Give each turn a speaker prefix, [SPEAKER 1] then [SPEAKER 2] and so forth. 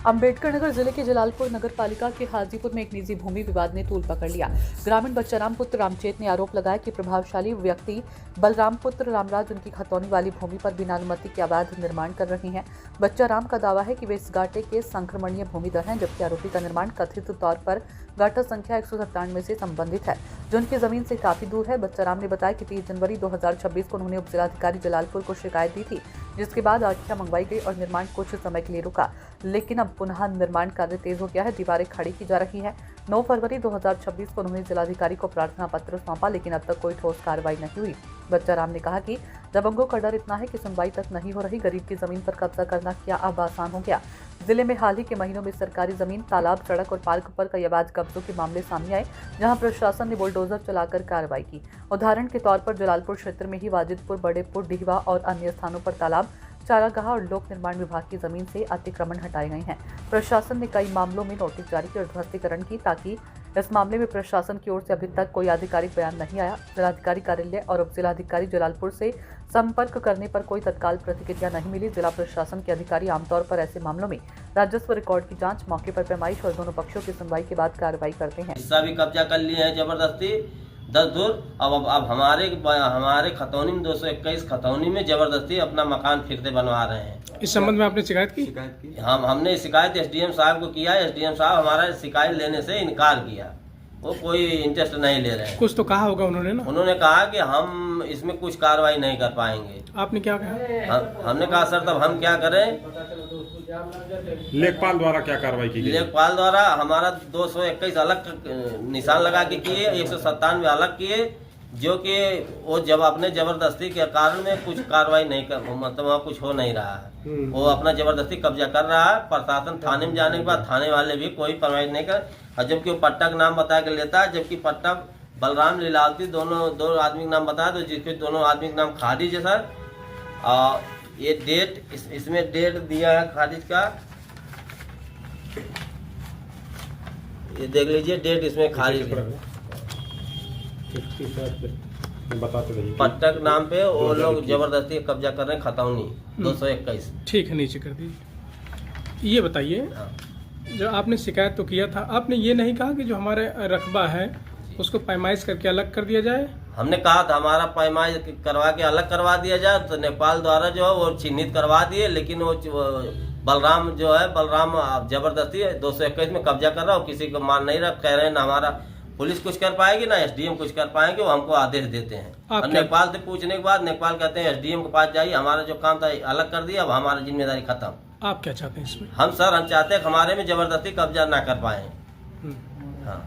[SPEAKER 1] अंबेडकर नगर जिले के जलालपुर नगर पालिका के हाजीपुर में एक निजी भूमि विवाद ने तूल पकड़ लिया। ग्रामीण बच्चाराम पुत्र रामचेत ने आरोप लगाया कि प्रभावशाली व्यक्ति बलराम पुत्र रामराज उनकी खतौनी वाली भूमि पर बिना अनुमति के अवैध निर्माण कर रहे हैं। बच्चाराम का दावा है कि वे इस गाटे के संक्रमणीय भूमिदर हैं, जबकि आरोपी का निर्माण कथित तौर पर गाटा संख्या 197 से संबंधित है, जो उनकी जमीन से काफी दूर है। बच्चाराम ने बताया कि 30 जनवरी 2026 को उन्होंने उपजिलाधिकारी जलालपुर को शिकायत दी थी, जिसके बाद आख्या मंगवाई गई और निर्माण कुछ समय के लिए रुका, लेकिन अब पुनः निर्माण कार्य तेज हो गया है। दीवारें खड़ी की जा रही हैं। 9 फरवरी 2026 को उन्होंने जिलाधिकारी को प्रार्थना पत्र सौंपा, लेकिन अब तक कोई ठोस कार्रवाई नहीं हुई। बच्चाराम ने कहा कि दबंगों का डर इतना है कि सुनवाई तक नहीं हो रही। गरीब की जमीन पर कब्जा करना क्या अब आसान हो गया? जिले में हाल ही के महीनों में सरकारी जमीन, तालाब, सड़क और पार्क पर कई अवैध कब्जों के मामले सामने आए, जहां प्रशासन ने बुलडोजर चलाकर कार्रवाई की। उदाहरण के तौर पर जलालपुर क्षेत्र में ही वाजिदपुर, बड़ेपुर, डीहवा और अन्य स्थानों पर तालाब, चारागाह और लोक निर्माण विभाग की जमीन से अतिक्रमण हटाए गए हैं। प्रशासन ने कई मामलों में नोटिस जारी की और ध्वस्तीकरण की, ताकि इस मामले में प्रशासन की ओर से अभी तक कोई आधिकारिक बयान नहीं आया। जिलाधिकारी कार्यालय और उपजिलाधिकारी जलालपुर से संपर्क करने पर कोई तत्काल प्रतिक्रिया नहीं मिली। जिला प्रशासन के अधिकारी आमतौर पर ऐसे मामलों में राजस्व रिकॉर्ड की जांच, मौके पर पैमाइश और दोनों पक्षों की सुनवाई के बाद कार्रवाई करते हैं।
[SPEAKER 2] हिस्सा भी कब्जा कर लिए हैं जबरदस्ती 10 दूर। अब हमारे खतौनी में 221 खतौनी में जबरदस्ती अपना मकान फिर से बनवा रहे हैं।
[SPEAKER 3] इस संबंध में आपने शिकायत की?
[SPEAKER 2] हमने शिकायत एसडीएम साहब को किया। एसडीएम साहब हमारा शिकायत लेने से इनकार किया, वो कोई इंटरेस्ट नहीं ले रहे हैं।
[SPEAKER 3] कुछ तो कहा होगा उन्होंने ना?
[SPEAKER 2] उन्होंने कहा कि हम इसमें कुछ कार्रवाई नहीं कर पाएंगे।
[SPEAKER 3] आपने क्या कहा?
[SPEAKER 2] हमने कहा सर तब हम क्या करें?
[SPEAKER 4] लेखपाल द्वारा क्या कार्रवाई की गई?
[SPEAKER 2] लेखपाल द्वारा हमारा 221 अलग निशान लगा के किए, 197 अलग किए, जो कि वो जब अपने जबरदस्ती के कारण में कुछ कार्रवाई नहीं कर, मतलब वहाँ कुछ हो नहीं रहा है। वो अपना जबरदस्ती कब्जा कर रहा है। प्रशासन थाने में जाने के बाद थाने वाले भी कोई परवाही नहीं कर, और जबकि वो पट्टा का नाम बता के लेता है, जबकि पट्टा बलराम लीलावती दो आदमी का नाम बताया, तो जिसके दोनों आदमी का नाम खारिज है सर। और ये डेट इसमें डेट दिया है खारिज का, ये देख लीजिए डेट इसमें खारिज है।
[SPEAKER 4] बताते रहिए।
[SPEAKER 2] पट्टा के नाम पे वो लोग जबरदस्ती कब्जा कर रहे हैं खतौनी 221।
[SPEAKER 3] ठीक है, नीचे कर दीजिए। ये बताइए, जो आपने शिकायत तो किया था, आपने ये नहीं कहा कि जो हमारे रकबा है उसको पैमाइश करके अलग कर दिया जाए?
[SPEAKER 2] हमने कहा था हमारा पैमाइश करवा के अलग करवा दिया जाए, तो नेपाल द्वारा जो है वो चिन्हित करवा दिए, लेकिन वो बलराम जो है, बलराम जबरदस्ती 221 में कब्जा कर रहा है, किसी को मान नहीं रहा। कह रहे हैं ना हमारा पुलिस कुछ कर पाएगी ना एसडीएम कुछ कर पाएंगे, वो हमको आदेश देते हैं। और नेपाल से पूछने के बाद नेपाल कहते हैं एसडीएम के पास जाइए, हमारा जो काम था अलग कर दिया, अब हमारी जिम्मेदारी खत्म।
[SPEAKER 3] आप क्या चाहते हैं इसमें?
[SPEAKER 2] हम चाहते हैं हमारे में जबरदस्ती कब्जा ना कर पाए। हाँ।